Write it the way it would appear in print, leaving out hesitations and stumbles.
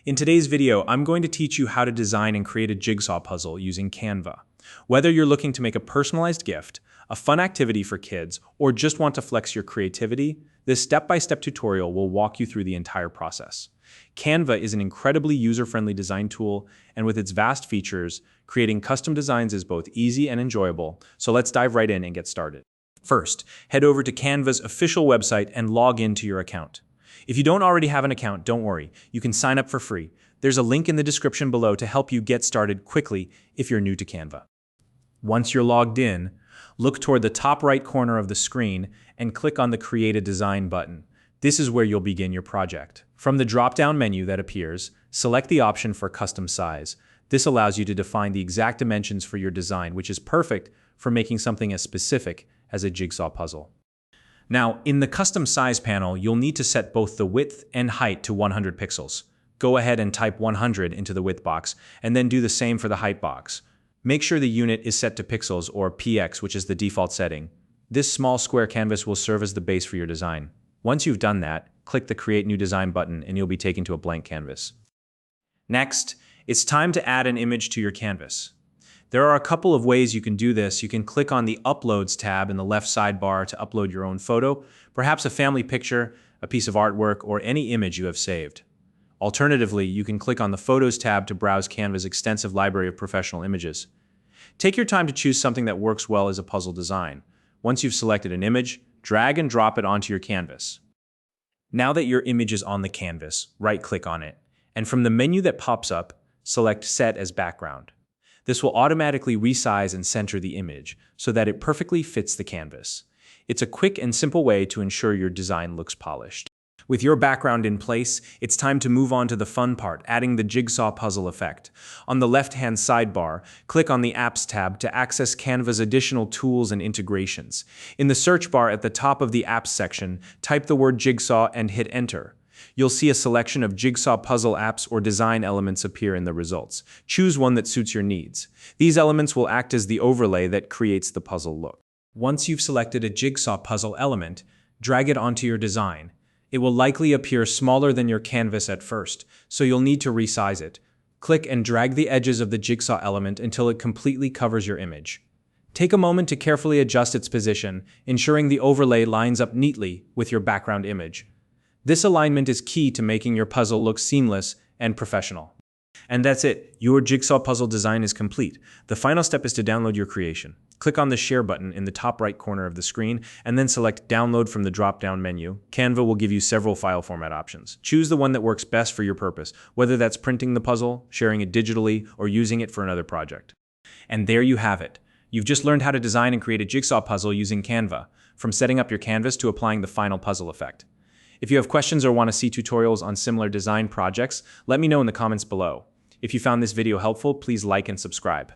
In today's video, I'm going to teach you how to design and create a jigsaw puzzle using Canva. Whether you're looking to make a personalized gift, a fun activity for kids, or just want to flex your creativity, this step-by-step tutorial will walk you through the entire process. Canva is an incredibly user-friendly design tool, and with its vast features, creating custom designs is both easy and enjoyable, so let's dive right in and get started. First, head over to Canva's official website and log into your account. If you don't already have an account, don't worry, you can sign up for free. There's a link in the description below to help you get started quickly if you're new to Canva. Once you're logged in, look toward the top right corner of the screen and click on the Create a Design button. This is where you'll begin your project. From the drop-down menu that appears, select the option for Custom Size. This allows you to define the exact dimensions for your design, which is perfect for making something as specific as a jigsaw puzzle. Now, in the Custom Size panel, you'll need to set both the width and height to 100 pixels. Go ahead and type 100 into the width box, and then do the same for the height box. Make sure the unit is set to pixels, or px, which is the default setting. This small square canvas will serve as the base for your design. Once you've done that, click the Create New Design button and you'll be taken to a blank canvas. Next, it's time to add an image to your canvas. There are a couple of ways you can do this. You can click on the Uploads tab in the left sidebar to upload your own photo, perhaps a family picture, a piece of artwork, or any image you have saved. Alternatively, you can click on the Photos tab to browse Canva's extensive library of professional images. Take your time to choose something that works well as a puzzle design. Once you've selected an image, drag and drop it onto your canvas. Now that your image is on the canvas, right-click on it, and from the menu that pops up, select Set as Background. This will automatically resize and center the image so that it perfectly fits the canvas. It's a quick and simple way to ensure your design looks polished. With your background in place, it's time to move on to the fun part, adding the jigsaw puzzle effect. On the left-hand sidebar, click on the Apps tab to access Canva's additional tools and integrations. In the search bar at the top of the Apps section, type the word Jigsaw and hit Enter. You'll see a selection of jigsaw puzzle apps or design elements appear in the results. Choose one that suits your needs. These elements will act as the overlay that creates the puzzle look. Once you've selected a jigsaw puzzle element, drag it onto your design. It will likely appear smaller than your canvas at first, so you'll need to resize it. Click and drag the edges of the jigsaw element until it completely covers your image. Take a moment to carefully adjust its position, ensuring the overlay lines up neatly with your background image. This alignment is key to making your puzzle look seamless and professional. And that's it. Your jigsaw puzzle design is complete. The final step is to download your creation. Click on the Share button in the top right corner of the screen and then select Download from the drop-down menu. Canva will give you several file format options. Choose the one that works best for your purpose, whether that's printing the puzzle, sharing it digitally, or using it for another project. And there you have it. You've just learned how to design and create a jigsaw puzzle using Canva, from setting up your canvas to applying the final puzzle effect. If you have questions or want to see tutorials on similar design projects, let me know in the comments below. If you found this video helpful, please like and subscribe.